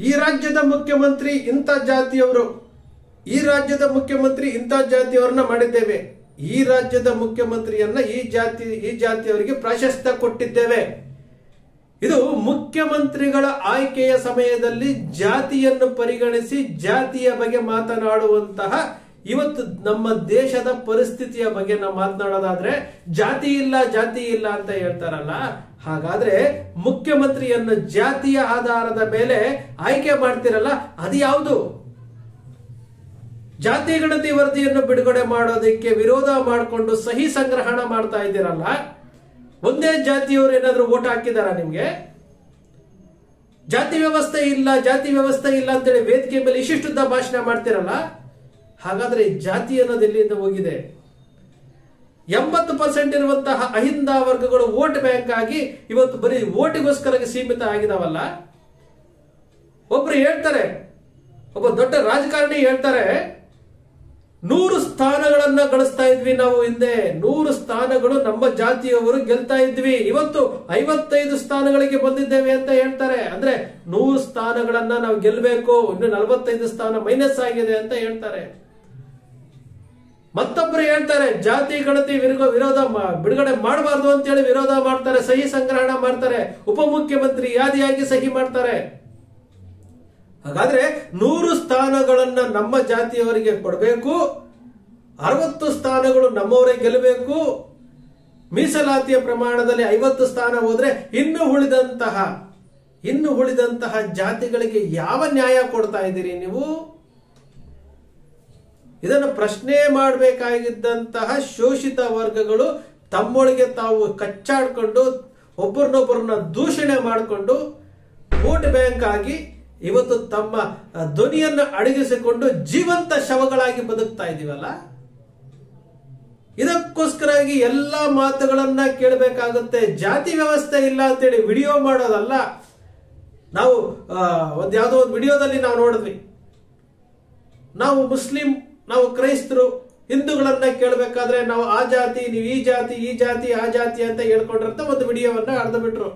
ಈ ರಾಜ್ಯದ ಮುಖ್ಯಮಂತ್ರಿ ಇಂಥ ಜಾತಿಯವರು, ಈ ರಾಜ್ಯದ ಮುಖ್ಯಮಂತ್ರಿ ಇಂಥ ಜಾತಿಯವರನ್ನ ಮಾಡಿದ್ದೇವೆ, ಈ ರಾಜ್ಯದ ಮುಖ್ಯಮಂತ್ರಿಯನ್ನ ಈ ಜಾತಿಯವರಿಗೆ ಪ್ರಾಶಸ್ತ್ಯ ಕೊಟ್ಟಿದ್ದೇವೆ. ಇದು ಮುಖ್ಯಮಂತ್ರಿಗಳ ಆಯ್ಕೆಯ ಸಮಯದಲ್ಲಿ ಜಾತಿಯನ್ನು ಪರಿಗಣಿಸಿ ಜಾತಿಯ ಬಗ್ಗೆ ಮಾತನಾಡುವಂತಹ ಇವತ್ತು ನಮ್ಮ ದೇಶದ ಪರಿಸ್ಥಿತಿಯ ಬಗ್ಗೆ ನಾವು ಮಾತನಾಡೋದಾದ್ರೆ ಜಾತಿ ಇಲ್ಲ ಅಂತ ಹೇಳ್ತಾರಲ್ಲ. ಹಾಗಾದ್ರೆ ಮುಖ್ಯಮಂತ್ರಿಯನ್ನು ಜಾತಿಯ ಆಧಾರದ ಮೇಲೆ ಆಯ್ಕೆ ಮಾಡ್ತಿರಲ್ಲ, ಅದು ಯಾವುದು? ಜಾತಿ ಗಣತಿ ವರದಿಯನ್ನು ಬಿಡುಗಡೆ ಮಾಡೋದಕ್ಕೆ ವಿರೋಧ ಮಾಡಿಕೊಂಡು ಸಹಿ ಸಂಗ್ರಹಣ ಮಾಡ್ತಾ ಇದ್ದೀರಲ್ಲ. ಒಂದೇ ಜಾತಿಯವರು ಏನಾದ್ರೂ ವೋಟ್ ಹಾಕಿದಾರ ನಿಮ್ಗೆ? ಜಾತಿ ವ್ಯವಸ್ಥೆ ಇಲ್ಲ ಅಂತೇಳಿ ವೇದಿಕೆ ಮೇಲೆ ಇಷ್ಟಿಷ್ಟುದ್ದ ಭಾಷಣ ಮಾಡ್ತಿರಲ್ಲ. ಹಾಗಾದ್ರೆ ಜಾತಿ ಅನ್ನೋದು ಎಲ್ಲಿಂದ ಹೋಗಿದೆ? 80% ಇರುವಂತಹ ಅಹಿಂದ ವರ್ಗಗಳು ವೋಟ್ ಬ್ಯಾಂಕ್ ಆಗಿ ಇವತ್ತು ಬರೀ ವೋಟಿಗೋಸ್ಕರ ಸೀಮಿತ ಆಗಿದಾವಲ್ಲ. ಒಬ್ರು ಹೇಳ್ತಾರೆ, ಒಬ್ಬ ದೊಡ್ಡ ರಾಜಕಾರಣಿ ಹೇಳ್ತಾರೆ, 100 ಸ್ಥಾನಗಳನ್ನ ಗಳಿಸ್ತಾ ಇದ್ವಿ ನಾವು ಹಿಂದೆ, 100 ಸ್ಥಾನಗಳು ನಮ್ಮ ಜಾತಿಯವರು ಗೆಲ್ತಾ ಇದ್ವಿ, ಇವತ್ತು 55 ಸ್ಥಾನಗಳಿಗೆ ಬಂದಿದ್ದೇವೆ ಅಂತ ಹೇಳ್ತಾರೆ. ಅಂದ್ರೆ 100 ಸ್ಥಾನಗಳನ್ನ ನಾವು ಗೆಲ್ಲಬೇಕು, ಇನ್ನು 45 ಸ್ಥಾನ ಮೈನಸ್ ಆಗಿದೆ ಅಂತ ಹೇಳ್ತಾರೆ. ಮತ್ತೊಬ್ರು ಹೇಳ್ತಾರೆ ಜಾತಿ ಗಣತಿ ವಿರೋಧ ಬಿಡುಗಡೆ ಮಾಡಬಾರ್ದು ಅಂತ ಹೇಳಿ ವಿರೋಧ ಮಾಡ್ತಾರೆ, ಸಹಿ ಸಂಗ್ರಹಣ ಮಾಡ್ತಾರೆ, ಉಪಮುಖ್ಯಮಂತ್ರಿ ಯಾದಿಯಾಗಿ ಸಹಿ ಮಾಡ್ತಾರೆ. ಹಾಗಾದ್ರೆ 100 ಸ್ಥಾನಗಳನ್ನ ನಮ್ಮ ಜಾತಿಯವರಿಗೆ ಕೊಡಬೇಕು, 60 ಸ್ಥಾನಗಳು ನಮ್ಮವರೇ ಗೆಲ್ಲಬೇಕು, ಮೀಸಲಾತಿಯ ಪ್ರಮಾಣದಲ್ಲಿ 50 ಸ್ಥಾನ ಹೋದ್ರೆ ಇನ್ನು ಉಳಿದಂತಹ ಜಾತಿಗಳಿಗೆ ಯಾವ ನ್ಯಾಯ ಕೊಡ್ತಾ ಇದ್ದೀರಿ ನೀವು? ಇದನ್ನು ಪ್ರಶ್ನೆ ಮಾಡಬೇಕಾಗಿದ್ದಂತಹ ಶೋಷಿತ ವರ್ಗಗಳು ತಮ್ಮೊಳಗೆ ತಾವು ಕಚ್ಚಾಡ್ಕೊಂಡು ಒಬ್ಬರನ್ನೊಬ್ಬರನ್ನ ದೂಷಣೆ ಮಾಡಿಕೊಂಡು ವೋಟ್ ಬ್ಯಾಂಕ್ ಆಗಿ ಇವತ್ತು ತಮ್ಮ ಧ್ವನಿಯನ್ನು ಅಡಗಿಸಿಕೊಂಡು ಜೀವಂತ ಶವಗಳಾಗಿ ಬದುಕ್ತಾ ಇದೀವಲ್ಲ. ಇದಕ್ಕೋಸ್ಕರಾಗಿ ಎಲ್ಲಾ ಮಾತುಗಳನ್ನ ಕೇಳಬೇಕಾಗುತ್ತೆ. ಜಾತಿ ವ್ಯವಸ್ಥೆ ಇಲ್ಲ ಅಂತೇಳಿ ವಿಡಿಯೋ ಮಾಡೋದಲ್ಲ. ನಾವು ಯಾವುದೋ ಒಂದು ವಿಡಿಯೋದಲ್ಲಿ ನಾವು ನೋಡಿದ್ವಿ, ನಾವು ಮುಸ್ಲಿಂ, ನಾವು ಕ್ರೈಸ್ತರು, ಹಿಂದೂಗಳನ್ನ ಕೇಳಬೇಕಾದ್ರೆ ನಾವು ಆ ಜಾತಿ, ನೀವು ಈ ಜಾತಿ ಆ ಜಾತಿ ಅಂತ ಹೇಳ್ಕೊಂಡಿರಂತ ಒಂದು ವಿಡಿಯೋವನ್ನ ಅರ್ಧ ಬಿಟ್ರು.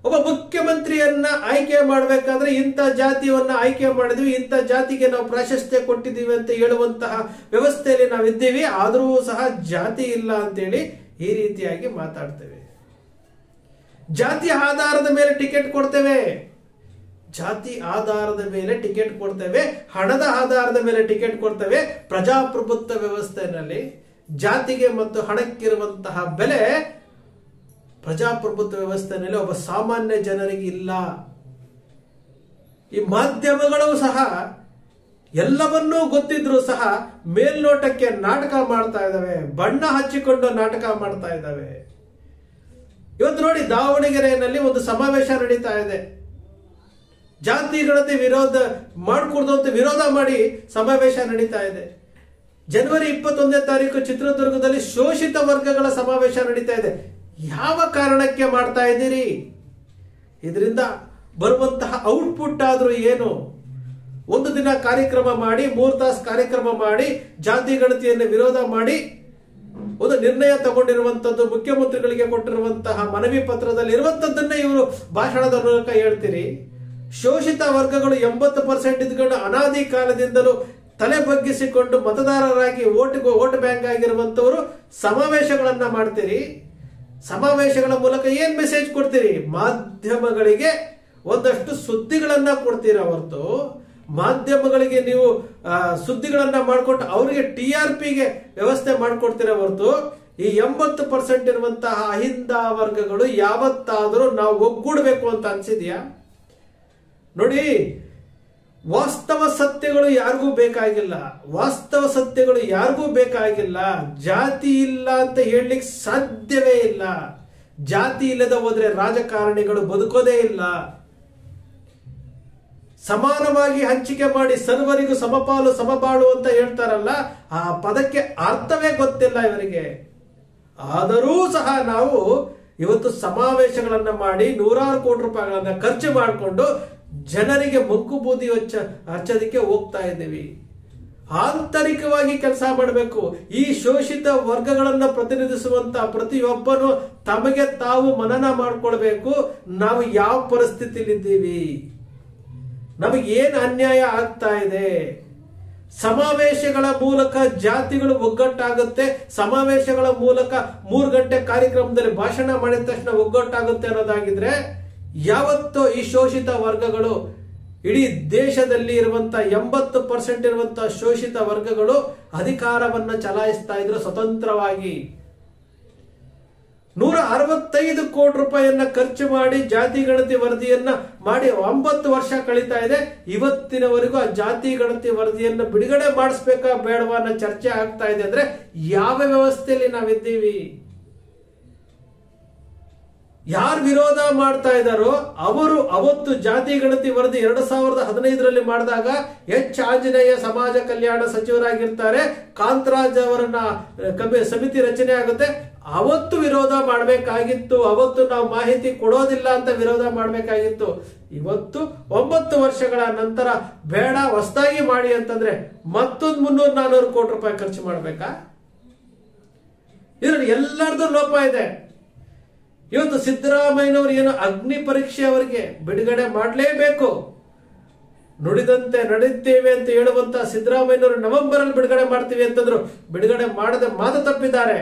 ಒಬ್ಬ ಮುಖ್ಯಮಂತ್ರಿಯನ್ನ ಆಯ್ಕೆ ಮಾಡಬೇಕಾದ್ರೆ ಇಂಥ ಜಾತಿಯನ್ನ ಆಯ್ಕೆ ಮಾಡಿದ್ವಿ, ಇಂಥ ಜಾತಿಗೆ ನಾವು ಪ್ರಾಶಸ್ತ್ಯ ಕೊಟ್ಟಿದ್ದೀವಿ ಅಂತ ಹೇಳುವಂತಹ ವ್ಯವಸ್ಥೆಯಲ್ಲಿ ನಾವು ಇದ್ದೀವಿ. ಆದರೂ ಸಹ ಜಾತಿ ಇಲ್ಲ ಅಂತೇಳಿ ಈ ರೀತಿಯಾಗಿ ಮಾತಾಡ್ತೇವೆ. ಜಾತಿ ಆಧಾರದ ಮೇಲೆ ಟಿಕೆಟ್ ಕೊಡ್ತೇವೆ, ಜಾತಿ ಆಧಾರದ ಮೇಲೆ ಟಿಕೆಟ್ ಕೊಡ್ತೇವೆ, ಹಣದ ಆಧಾರದ ಮೇಲೆ ಟಿಕೆಟ್ ಕೊಡ್ತೇವೆ. ಪ್ರಜಾಪ್ರಭುತ್ವ ವ್ಯವಸ್ಥೆಯಲ್ಲಿ ಜಾತಿಗೆ ಮತ್ತು ಹಣಕ್ಕಿರುವಂತಹ ಬೆಲೆ ಪ್ರಜಾಪ್ರಭುತ್ವ ವ್ಯವಸ್ಥೆಯಲ್ಲಿ ಒಬ್ಬ ಸಾಮಾನ್ಯ ಜನರಿಗೆ ಇಲ್ಲ. ಈ ಮಾಧ್ಯಮಗಳು ಸಹ ಎಲ್ಲವನ್ನೂ ಗೊತ್ತಿದ್ರು ಸಹ ಮೇಲ್ನೋಟಕ್ಕೆ ನಾಟಕ ಮಾಡ್ತಾ ಇದ್ದಾವೆ, ಬಣ್ಣ ಹಚ್ಚಿಕೊಂಡು ನಾಟಕ ಮಾಡ್ತಾ ಇದ್ದಾವೆ. ಇವತ್ತು ನೋಡಿ, ದಾವಣಗೆರೆಯಲ್ಲಿ ಒಂದು ಸಮಾವೇಶ ನಡೀತಾ ಇದೆ. ಜಾತಿ ಗಣತಿ ವಿರೋಧ ಮಾಡಿಕೊಡ್ದು ಅಂತ ವಿರೋಧ ಮಾಡಿ ಸಮಾವೇಶ ನಡೀತಾ ಇದೆ. ಜನವರಿ 21ನೇ ತಾರೀಕು ಚಿತ್ರದುರ್ಗದಲ್ಲಿ ಶೋಷಿತ ವರ್ಗಗಳ ಸಮಾವೇಶ ನಡೀತಾ ಇದೆ. ಯಾವ ಕಾರಣಕ್ಕೆ ಮಾಡ್ತಾ ಇದ್ದೀರಿ? ಇದರಿಂದ ಬರುವಂತಹ ಔಟ್ಪುಟ್ ಆದ್ರೂ ಏನು? ಒಂದು ದಿನ ಕಾರ್ಯಕ್ರಮ ಮಾಡಿ, 3 ತಾಸು ಕಾರ್ಯಕ್ರಮ ಮಾಡಿ, ಜಾತಿ ಗಣತಿಯನ್ನು ವಿರೋಧ ಮಾಡಿ ಒಂದು ನಿರ್ಣಯ ತಗೊಂಡಿರುವಂತದ್ದು, ಮುಖ್ಯಮಂತ್ರಿಗಳಿಗೆ ಕೊಟ್ಟಿರುವಂತಹ ಮನವಿ ಪತ್ರದಲ್ಲಿ ಇರುವಂತದ್ದನ್ನೇ ಇವರು ಭಾಷಣದ ಮೂಲಕ ಹೇಳ್ತೀರಿ. ಶೋಷಿತ ವರ್ಗಗಳು 80% ಇದ್ಕೊಂಡು ಅನಾದಿ ಕಾಲದಿಂದಲೂ ತಲೆ ಬಗ್ಗಿಸಿಕೊಂಡು ಮತದಾರರಾಗಿ ವೋಟ್ ಬ್ಯಾಂಕ್ ಆಗಿರುವಂತವರು ಸಮಾವೇಶಗಳನ್ನ ಮಾಡ್ತೀರಿ. ಸಮಾವೇಶಗಳ ಮೂಲಕ ಏನ್ ಮೆಸೇಜ್ ಕೊಡ್ತೀರಿ? ಮಾಧ್ಯಮಗಳಿಗೆ ಒಂದಷ್ಟು ಸುದ್ದಿಗಳನ್ನ ಕೊಡ್ತೀರಾ ಹೊರತು, ಮಾಧ್ಯಮಗಳಿಗೆ ನೀವು ಸುದ್ದಿಗಳನ್ನ ಮಾಡ್ಕೊಟ್ಟು ಅವರಿಗೆ TRPಗೆ ವ್ಯವಸ್ಥೆ ಮಾಡ್ಕೊಡ್ತೀರಾ ಹೊರತು, ಈ 80% ಇರುವಂತಹ ಅಹಿಂದ ವರ್ಗಗಳು ಯಾವತ್ತಾದರೂ ನಾವು ಒಗ್ಗೂಡಬೇಕು ಅಂತ ಅನ್ಸಿದ್ಯಾ? ನೋಡಿ, ವಾಸ್ತವ ಸತ್ಯಗಳು ಯಾರಿಗೂ ಬೇಕಾಗಿಲ್ಲ, ವಾಸ್ತವ ಸತ್ಯಗಳು ಯಾರಿಗೂ ಬೇಕಾಗಿಲ್ಲ. ಜಾತಿ ಇಲ್ಲ ಅಂತ ಹೇಳಲಿಕ್ಕೆ ಸಾಧ್ಯವೇ ಇಲ್ಲ. ಜಾತಿ ಇಲ್ಲದ ಹೋದ್ರೆ ರಾಜಕಾರಣಿಗಳು ಬದುಕೋದೇ ಇಲ್ಲ. ಸಮಾನವಾಗಿ ಹಂಚಿಕೆ ಮಾಡಿ ಸರ್ವರಿಗೂ ಸಮಪಾಲು ಸಮಬಾಳು ಅಂತ ಹೇಳ್ತಾರಲ್ಲ, ಆ ಪದಕ್ಕೆ ಅರ್ಥವೇ ಗೊತ್ತಿಲ್ಲ ಇವರಿಗೆ. ಆದರೂ ಸಹ ನಾವು ಇವತ್ತು ಸಮಾವೇಶಗಳನ್ನ ಮಾಡಿ ನೂರಾರು ಕೋಟಿ ರೂಪಾಯಿಗಳನ್ನ ಖರ್ಚು ಮಾಡಿಕೊಂಡು ಜನರಿಗೆ ಮೊಗ್ಗು ಬೂದಿ ಹಚ್ಚೋದಕ್ಕೆ ಹೋಗ್ತಾ ಇದ್ದೀವಿ. ಆಂತರಿಕವಾಗಿ ಕೆಲಸ ಮಾಡಬೇಕು. ಈ ಶೋಷಿತ ವರ್ಗಗಳನ್ನ ಪ್ರತಿನಿಧಿಸುವಂತ ಪ್ರತಿಯೊಬ್ಬನು ತಮಗೆ ತಾವು ಮನನ ಮಾಡಿಕೊಳ್ಬೇಕು. ನಾವು ಯಾವ ಪರಿಸ್ಥಿತಿಲಿದ್ದೀವಿ, ನಮಗೇನು ಅನ್ಯಾಯ ಆಗ್ತಾ ಇದೆ? ಸಮಾವೇಶಗಳ ಮೂಲಕ ಜಾತಿಗಳು ಒಗ್ಗಟ್ಟಾಗುತ್ತೆ, ಸಮಾವೇಶಗಳ ಮೂಲಕ 3 ಗಂಟೆ ಕಾರ್ಯಕ್ರಮದಲ್ಲಿ ಭಾಷಣ ಮಾಡಿದ ತಕ್ಷಣ ಒಗ್ಗಟ್ಟಾಗುತ್ತೆ ಅನ್ನೋದಾಗಿದ್ರೆ, ಯಾವತ್ತೋ ಈ ಶೋಷಿತ ವರ್ಗಗಳು, ಇಡೀ ದೇಶದಲ್ಲಿ ಇರುವಂತ 80% ಇರುವಂತಹ ಶೋಷಿತ ವರ್ಗಗಳು ಅಧಿಕಾರವನ್ನ ಚಲಾಯಿಸ್ತಾ ಇದ್ರು ಸ್ವತಂತ್ರವಾಗಿ. 165 ಕೋಟಿ ರೂಪಾಯಿಯನ್ನ ಖರ್ಚು ಮಾಡಿ ಜಾತಿ ಗಣತಿ ವರದಿಯನ್ನ ಮಾಡಿ 9 ವರ್ಷ ಕಳೀತಾ ಇದೆ. ಇವತ್ತಿನವರೆಗೂ ಆ ಜಾತಿ ಗಣತಿ ವರದಿಯನ್ನ ಬಿಡುಗಡೆ ಮಾಡಿಸ್ಬೇಕಾ ಬೇಡವಾ ಅನ್ನೋ ಚರ್ಚೆ ಆಗ್ತಾ ಇದೆ. ಅಂದ್ರೆ ಯಾವ ವ್ಯವಸ್ಥೆಯಲ್ಲಿ ನಾವಿದ್ದೀವಿ? ಯಾರು ವಿರೋಧ ಮಾಡ್ತಾ ಇದ್ದಾರೋ ಅವರು ಅವತ್ತು ಜಾತಿ ಗಣತಿ ವರದಿ 2015ರಲ್ಲಿ ಮಾಡಿದಾಗ ಎಚ್ ಆಂಜನೇಯ ಸಮಾಜ ಕಲ್ಯಾಣ ಸಚಿವರಾಗಿರ್ತಾರೆ, ಕಾಂತರಾಜ್ ಅವರನ್ನ ಸಮಿತಿ ರಚನೆ ಆಗುತ್ತೆ. ಅವತ್ತು ವಿರೋಧ ಮಾಡಬೇಕಾಗಿತ್ತು, ಅವತ್ತು ನಾವು ಮಾಹಿತಿ ಕೊಡೋದಿಲ್ಲ ಅಂತ ವಿರೋಧ ಮಾಡಬೇಕಾಗಿತ್ತು. ಇವತ್ತು 9 ವರ್ಷಗಳ ನಂತರ ಬೇಡ ಹೊಸದಾಗಿ ಮಾಡಿ ಅಂತಂದ್ರೆ ಮತ್ತೊಂದು 300-400 ಕೋಟಿ ರೂಪಾಯಿ ಖರ್ಚು ಮಾಡಬೇಕಾ? ಇದರಲ್ಲಿ ಎಲ್ಲರದ್ದು ಲೋಪ ಇದೆ. ಇವತ್ತು ಸಿದ್ದರಾಮಯ್ಯನವರು ಏನು ಅಗ್ನಿ ಪರೀಕ್ಷೆ ಅವರಿಗೆ ಬಿಡುಗಡೆ ಮಾಡಲೇಬೇಕು, ನುಡಿದಂತೆ ನಡೆಯುತ್ತೇವೆ ಅಂತ ಹೇಳುವಂತ ಸಿದ್ದರಾಮಯ್ಯನವರು ನವೆಂಬರ್ ಅಲ್ಲಿ ಬಿಡುಗಡೆ ಮಾಡ್ತೀವಿ ಅಂತಂದ್ರು, ಬಿಡುಗಡೆ ಮಾಡದೆ ಮಾತು ತಪ್ಪಿದ್ದಾರೆ.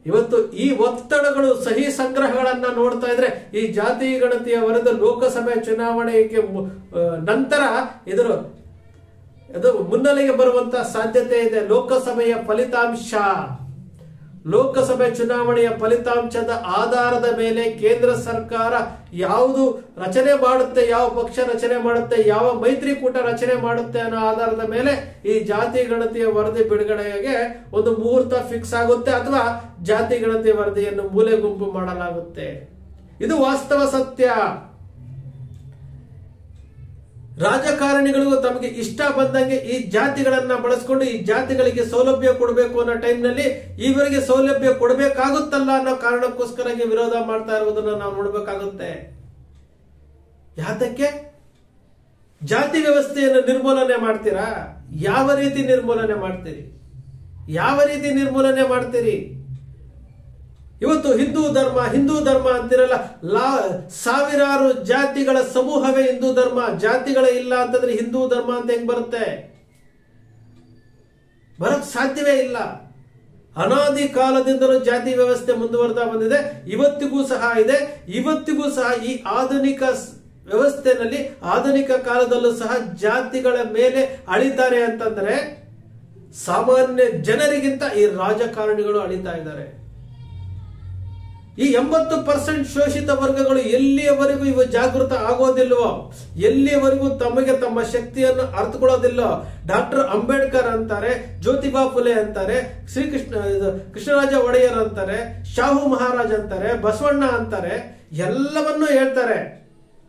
ಇವತ್ತು ಈ ಒತ್ತಡಗಳು, ಸಹಿ ಸಂಗ್ರಹಗಳನ್ನ ನೋಡ್ತಾ ಇದ್ರೆ ಈ ಜಾತಿ ಗಣತಿಯ ವರದಿ ಲೋಕಸಭೆ ಚುನಾವಣೆಗೆ ನಂತರ ಇದು ಮುನ್ನೆಲೆಗೆ ಬರುವಂತ ಸಾಧ್ಯತೆ ಇದೆ. ಲೋಕಸಭೆ ಚುನಾವಣೆಯ ಫಲಿತಾಂಶದ ಆಧಾರದ ಮೇಲೆ ಕೇಂದ್ರ ಸರ್ಕಾರ ಯಾವುದು ರಚನೆ ಮಾಡುತ್ತೆ, ಯಾವ ಪಕ್ಷ ರಚನೆ ಮಾಡುತ್ತೆ, ಯಾವ ಮೈತ್ರಿಕೂಟ ರಚನೆ ಮಾಡುತ್ತೆ ಅನ್ನೋ ಆಧಾರದ ಮೇಲೆ ಈ ಜಾತಿ ಗಣತಿಯ ವರದಿ ಬಿಡುಗಡೆಗೆ ಒಂದು ಮುಹೂರ್ತ ಫಿಕ್ಸ್ ಆಗುತ್ತೆ, ಅಥವಾ ಜಾತಿ ಗಣತಿ ವರದಿಯನ್ನು ಮೂಲೆ ಗುಂಪು ಮಾಡಲಾಗುತ್ತೆ. ಇದು ವಾಸ್ತವ ಸತ್ಯ. ರಾಜಕಾರಣಿಗಳಿಗೂ ತಮಗೆ ಇಷ್ಟ ಬಂದಂಗೆ ಈ ಜಾತಿಗಳನ್ನ ಬಳಸ್ಕೊಂಡು ಈ ಜಾತಿಗಳಿಗೆ ಸೌಲಭ್ಯ ಕೊಡಬೇಕು ಅನ್ನೋ ಟೈಮ್ನಲ್ಲಿ ಇವರಿಗೆ ಸೌಲಭ್ಯ ಕೊಡಬೇಕಾಗುತ್ತಲ್ಲ ಅನ್ನೋ ಕಾರಣಕ್ಕೋಸ್ಕರ ವಿರೋಧ ಮಾಡ್ತಾ ಇರುವುದನ್ನು ನಾವು ನೋಡಬೇಕಾಗುತ್ತೆ. ಯಾತಕ್ಕೆ? ಜಾತಿ ವ್ಯವಸ್ಥೆಯನ್ನು ನಿರ್ಮೂಲನೆ ಮಾಡ್ತೀರಾ? ಯಾವ ರೀತಿ ನಿರ್ಮೂಲನೆ ಮಾಡ್ತೀರಿ? ಇವತ್ತು ಹಿಂದೂ ಧರ್ಮ ಅಂತಿರಲ್ಲ, ಸಾವಿರಾರು ಜಾತಿಗಳ ಸಮೂಹವೇ ಹಿಂದೂ ಧರ್ಮ. ಜಾತಿಗಳೇ ಇಲ್ಲ ಅಂತಂದ್ರೆ ಹಿಂದೂ ಧರ್ಮ ಅಂತ ಹೆಂಗ್ ಬರುತ್ತೆ? ಬರಕ್ ಸಾಧ್ಯವೇ ಇಲ್ಲ. ಅನಾದಿ ಕಾಲದಿಂದಲೂ ಜಾತಿ ವ್ಯವಸ್ಥೆ ಮುಂದುವರೆದ ಬಂದಿದೆ, ಇವತ್ತಿಗೂ ಸಹ ಇದೆ. ಇವತ್ತಿಗೂ ಸಹ ಈ ಆಧುನಿಕ ವ್ಯವಸ್ಥೆನಲ್ಲಿ, ಆಧುನಿಕ ಕಾಲದಲ್ಲೂ ಸಹ ಜಾತಿಗಳ ಮೇಲೆ ಅಳಿತಾರೆ ಅಂತಂದ್ರೆ ಸಾಮಾನ್ಯ ಜನರಿಗಿಂತ ಈ ರಾಜಕಾರಣಿಗಳು ಅಳಿತಾ ಇದ್ದಾರೆ. ಈ 80% ಶೋಷಿತ ವರ್ಗಗಳು ಎಲ್ಲಿಯವರೆಗೂ ಇವು ಜಾಗೃತ ಆಗೋದಿಲ್ವೋ, ಎಲ್ಲಿಯವರೆಗೂ ತಮ್ಮ ಶಕ್ತಿಯನ್ನು ಅರ್ಥಕೊಳ್ಳೋದಿಲ್ಲೋ, ಡಾಕ್ಟರ್ ಅಂಬೇಡ್ಕರ್ ಅಂತಾರೆ, ಜ್ಯೋತಿಬಾ ಫುಲೆ ಅಂತಾರೆ, ಕೃಷ್ಣರಾಜ ಒಡೆಯರ್ ಅಂತಾರೆ, ಶಾಹು ಮಹಾರಾಜ್ ಅಂತಾರೆ, ಬಸವಣ್ಣ ಅಂತಾರೆ, ಎಲ್ಲವನ್ನೂ ಹೇಳ್ತಾರೆ.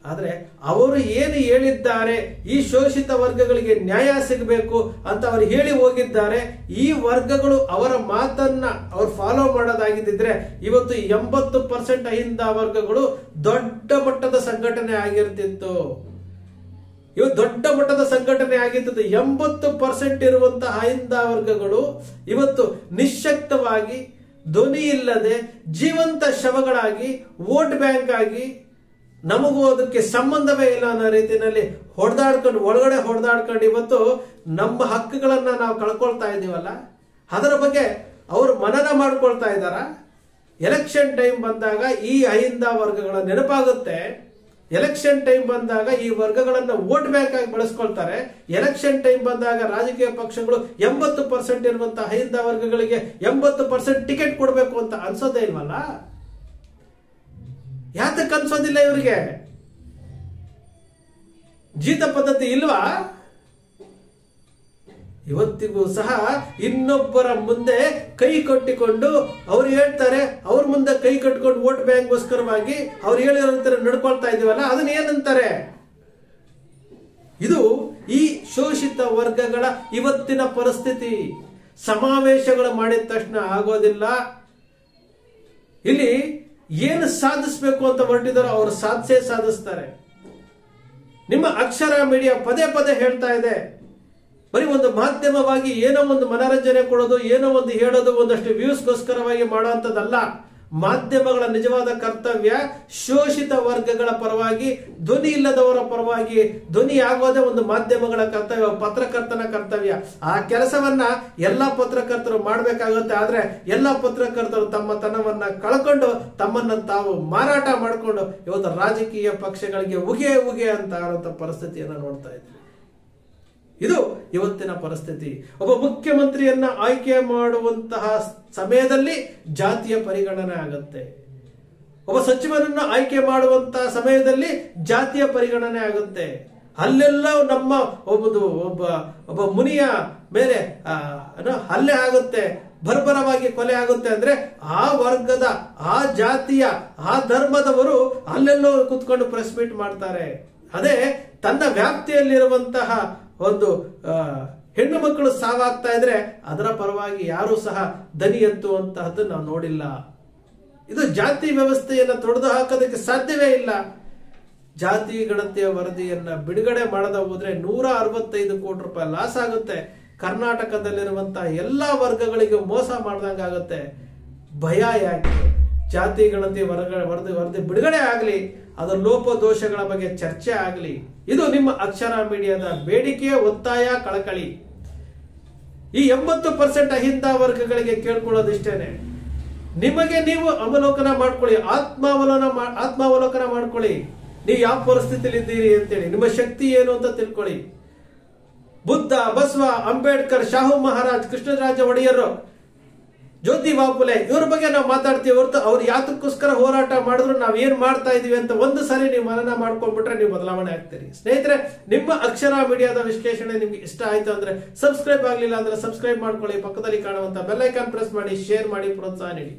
ಆದ್ರೆ ಅವರು ಏನು ಹೇಳಿದ್ದಾರೆ, ಈ ಶೋಷಿತ ವರ್ಗಗಳಿಗೆ ನ್ಯಾಯ ಸಿಗಬೇಕು ಅಂತ ಅವರು ಹೇಳಿ ಹೋಗಿದ್ದಾರೆ. ಈ ವರ್ಗಗಳು ಅವರ ಮಾತನ್ನ ಅವರು ಫಾಲೋ ಮಾಡೋದಾಗಿದ್ದಿದ್ರೆ ಇವತ್ತು 80% ಅಹಿಂದ ವರ್ಗಗಳು ದೊಡ್ಡ ಮಟ್ಟದ ಸಂಘಟನೆ ಆಗಿರ್ತಿತ್ತು. ಇವತ್ತು ದೊಡ್ಡ ಮಟ್ಟದ ಸಂಘಟನೆ ಆಗಿತ್ತು. 80% ಇರುವಂತಹ ಅಹಿಂದ ವರ್ಗಗಳು ಇವತ್ತು ನಿಶ್ಶಕ್ತವಾಗಿ, ಧ್ವನಿ ಇಲ್ಲದೆ, ಜೀವಂತ ಶವಗಳಾಗಿ, ವೋಟ್ ಬ್ಯಾಂಕ್ ಆಗಿ, ನಮಗೂ ಅದಕ್ಕೆ ಸಂಬಂಧವೇ ಇಲ್ಲ ಅನ್ನೋ ರೀತಿಯಲ್ಲಿ ಒಳಗಡೆ ಹೊಡೆದಾಡ್ಕೊಂಡು ಇವತ್ತು ನಮ್ಮ ಹಕ್ಕುಗಳನ್ನ ನಾವು ಕಳ್ಕೊಳ್ತಾ ಇದೀವಲ್ಲ, ಅದರ ಬಗ್ಗೆ ಅವರು ಮನನ ಮಾಡ್ಕೊಳ್ತಾ ಇದ್ದಾರ? ಎಲೆಕ್ಷನ್ ಟೈಮ್ ಬಂದಾಗ ಈ ಅಹಿಂದ ವರ್ಗಗಳ ನೆನಪಾಗುತ್ತೆ. ಎಲೆಕ್ಷನ್ ಟೈಮ್ ಬಂದಾಗ ಈ ವರ್ಗಗಳನ್ನ ವೋಟ್ ಬ್ಯಾಂಕ್ ಆಗಿ ಬಳಸ್ಕೊಳ್ತಾರೆ. ಎಲೆಕ್ಷನ್ ಟೈಮ್ ಬಂದಾಗ ರಾಜಕೀಯ ಪಕ್ಷಗಳು 80% ಇರುವಂತಹ ಅಹಿಂದ ವರ್ಗಗಳಿಗೆ 80% ಟಿಕೆಟ್ ಕೊಡಬೇಕು ಅಂತ ಅನ್ಸೋದೇ ಇಲ್ವಲ್ಲ? ಯಾತಕ್ಕೆ ಅನ್ಸೋದಿಲ್ಲ ಇವರಿಗೆ? ಜೀತ ಪದ್ಧತಿ ಇಲ್ವಾ? ಇವತ್ತಿಗೂ ಸಹ ಇನ್ನೊಬ್ಬರ ಮುಂದೆ ಕೈ ಕಟ್ಟಿಕೊಂಡು ಅವ್ರು ಹೇಳ್ತಾರೆ, ಅವ್ರ ಮುಂದೆ ಕೈ ಕಟ್ಟಿಕೊಂಡು ವೋಟ್ ಬ್ಯಾಂಕ್ಗೋಸ್ಕರವಾಗಿ ಅವ್ರು ಹೇಳಿರೋ ನಡ್ಕೊಳ್ತಾ ಇದೀವಲ್ಲ, ಅದನ್ನ ಏನಂತಾರೆ? ಇದು ಈ ಶೋಷಿತ ವರ್ಗಗಳ ಇವತ್ತಿನ ಪರಿಸ್ಥಿತಿ. ಸಮಾವೇಶಗಳು ಮಾಡಿದ ತಕ್ಷಣ ಆಗೋದಿಲ್ಲ. ಇಲ್ಲಿ ಏನು ಸಾಧಿಸಬೇಕು ಅಂತ ಹೊರಟಿದಾರೋ ಅವರು ಸಾಧಿಸ್ತಾರೆ. ನಿಮ್ಮ ಅಕ್ಷರ ಮೀಡಿಯಾ ಪದೇ ಹೇಳ್ತಾ ಇದೆ, ಬರೀ ಒಂದು ಮಾಧ್ಯಮವಾಗಿ ಏನೋ ಒಂದು ಮನರಂಜನೆ ಕೊಡೋದು, ಏನೋ ಒಂದು ಹೇಳೋದು, ಒಂದಷ್ಟು ವ್ಯೂಸ್ಗೋಸ್ಕರವಾಗಿ ಮಾಡುವಂಥದ್ದಲ್ಲ. ಮಾಧ್ಯಮಗಳ ನಿಜವಾದ ಕರ್ತವ್ಯ ಶೋಷಿತ ವರ್ಗಗಳ ಪರವಾಗಿ, ಧ್ವನಿ ಇಲ್ಲದವರ ಪರವಾಗಿ ಧ್ವನಿ ಆಗೋದೇ ಒಂದು ಮಾಧ್ಯಮಗಳ ಕರ್ತವ್ಯ, ಪತ್ರಕರ್ತನ ಕರ್ತವ್ಯ. ಆ ಕೆಲಸವನ್ನ ಎಲ್ಲಾ ಪತ್ರಕರ್ತರು ಮಾಡಬೇಕಾಗುತ್ತೆ. ಆದ್ರೆ ಎಲ್ಲಾ ಪತ್ರಕರ್ತರು ತಮ್ಮ ತನವನ್ನ ಕಳ್ಕೊಂಡು ತಮ್ಮನ್ನ ತಾವು ಮಾರಾಟ ಮಾಡಿಕೊಂಡು ಇವತ್ತು ರಾಜಕೀಯ ಪಕ್ಷಗಳಿಗೆ ಉಗೆ ಅಂತ ಆಡುವಂತ ಪರಿಸ್ಥಿತಿಯನ್ನ ನೋಡ್ತಾ ಇದ್ವಿ. ಇದು ಇವತ್ತಿನ ಪರಿಸ್ಥಿತಿ. ಒಬ್ಬ ಮುಖ್ಯಮಂತ್ರಿಯನ್ನ ಆಯ್ಕೆ ಮಾಡುವಂತಹ ಸಮಯದಲ್ಲಿ ಜಾತಿಯ ಪರಿಗಣನೆ ಆಗುತ್ತೆ. ಒಬ್ಬ ಸಚಿವನನ್ನ ಆಯ್ಕೆ ಮಾಡುವಂತಹ ಸಮಯದಲ್ಲಿ ಜಾತಿಯ ಪರಿಗಣನೆ ಆಗುತ್ತೆ. ಅಲ್ಲೆಲ್ಲ ನಮ್ಮ ಒಬ್ಬ ಮುನಿಯ ಮೇಲೆ ಹಲ್ಲೆ ಆಗುತ್ತೆ, ಬರ್ಬರವಾಗಿ ಕೊಲೆ ಆಗುತ್ತೆ ಅಂದ್ರೆ ಆ ವರ್ಗದ, ಆ ಜಾತಿಯ, ಆ ಧರ್ಮದವರು ಅಲ್ಲೆಲ್ಲೋ ಕುತ್ಕೊಂಡು ಪ್ರೆಸ್ ಮೀಟ್ ಮಾಡ್ತಾರೆ. ಅದೇ ತನ್ನ ವ್ಯಾಪ್ತಿಯಲ್ಲಿರುವಂತಹ ಒಂದು ಹೆಣ್ಣು ಮಕ್ಕಳು ಸಾವಾಗ್ತಾ ಇದ್ರೆ ಅದರ ಪರವಾಗಿ ಯಾರೂ ಸಹ ದನಿ ಎತ್ತುವಂತಹದ್ದು ನಾವು ನೋಡಿಲ್ಲ. ಇದು ಜಾತಿ ವ್ಯವಸ್ಥೆಯನ್ನ ತೊಡೆದು ಹಾಕೋದಕ್ಕೆ ಸಾಧ್ಯವೇ ಇಲ್ಲ. ಜಾತಿ ಗಣತಿಯ ವರದಿಯನ್ನ ಬಿಡುಗಡೆ ಮಾಡದ ಹೋದ್ರೆ 165 ಕೋಟಿ ರೂಪಾಯಿ ಲಾಸ್ ಆಗುತ್ತೆ. ಕರ್ನಾಟಕದಲ್ಲಿರುವಂತಹ ಎಲ್ಲಾ ವರ್ಗಗಳಿಗೆ ಮೋಸ ಮಾಡ್ದಂಗಾಗುತ್ತೆ. ಭಯ ಯಾಕೆ? ಜಾತಿ ಗಣತಿ ವರದಿ ಬಿಡುಗಡೆ ಆಗಲಿ, ಅದರ ಲೋಪದೋಷಗಳ ಬಗ್ಗೆ ಚರ್ಚೆ ಆಗಲಿ. ಇದು ನಿಮ್ಮ ಅಕ್ಷರ ಮೀಡಿಯಾದ ಬೇಡಿಕೆ, ಒತ್ತಾಯ, ಕಳಕಳಿ. ಈ 80% ಅಹಿಂದ ವರ್ಗಗಳಿಗೆ ಕೇಳ್ಕೊಳ್ಳೋದಿಷ್ಟೇನೆ. ನಿಮಗೆ ನೀವು ಅವಲೋಕನ ಮಾಡ್ಕೊಳ್ಳಿ, ಆತ್ಮಾವಲೋಕನ ಮಾಡ್ಕೊಳ್ಳಿ. ನೀವು ಯಾವ ಪರಿಸ್ಥಿತಿಯಲ್ಲಿ ಇದ್ದೀರಿ ಅಂತೇಳಿ, ನಿಮ್ಮ ಶಕ್ತಿ ಏನು ಅಂತ ತಿಳ್ಕೊಳ್ಳಿ. ಬುದ್ಧ, ಬಸವ, ಅಂಬೇಡ್ಕರ್, ಶಾಹು ಮಹಾರಾಜ್, ಕೃಷ್ಣರಾಜ ಒಡೆಯರ್, ಜ್ಯೋತಿಬಾ ಫುಲೆ ಇವ್ರ ಬಗ್ಗೆ ನಾವು ಮಾತಾಡ್ತೀವಿ ಹೊರತು ಅವ್ರು ಯಾತಕ್ಕೋಸ್ಕರ ಹೋರಾಟ ಮಾಡಿದ್ರು ನಾವ್ ಏನ್ ಮಾಡ್ತಾ ಇದೀವಿ ಅಂತ ಒಂದು ಸಾರಿ ನೀವು ಮನನ ಮಾಡ್ಕೊಂಡ್ಬಿಟ್ರೆ ನೀವು ಬದಲಾವಣೆ ಆಗ್ತೀರಿ. ಸ್ನೇಹಿತರೆ, ನಿಮ್ಮ ಅಕ್ಷರ ಮೀಡಿಯಾದ ವಿಶ್ಲೇಷಣೆ ನಿಮ್ಗೆ ಇಷ್ಟ ಆಯ್ತು ಅಂದ್ರೆ ಸಬ್ಸ್ಕ್ರೈಬ್ ಆಗ್ಲಿಲ್ಲ ಅಂದ್ರೆ ಸಬ್ಸ್ಕ್ರೈಬ್ ಮಾಡ್ಕೊಳ್ಳಿ. ಪಕ್ಕದಲ್ಲಿ ಕಾಣುವಂತ ಬೆಲ್ ಐಕಾನ್ ಪ್ರೆಸ್ ಮಾಡಿ, ಶೇರ್ ಮಾಡಿ, ಪ್ರೋತ್ಸಾಹ ನೀಡಿ.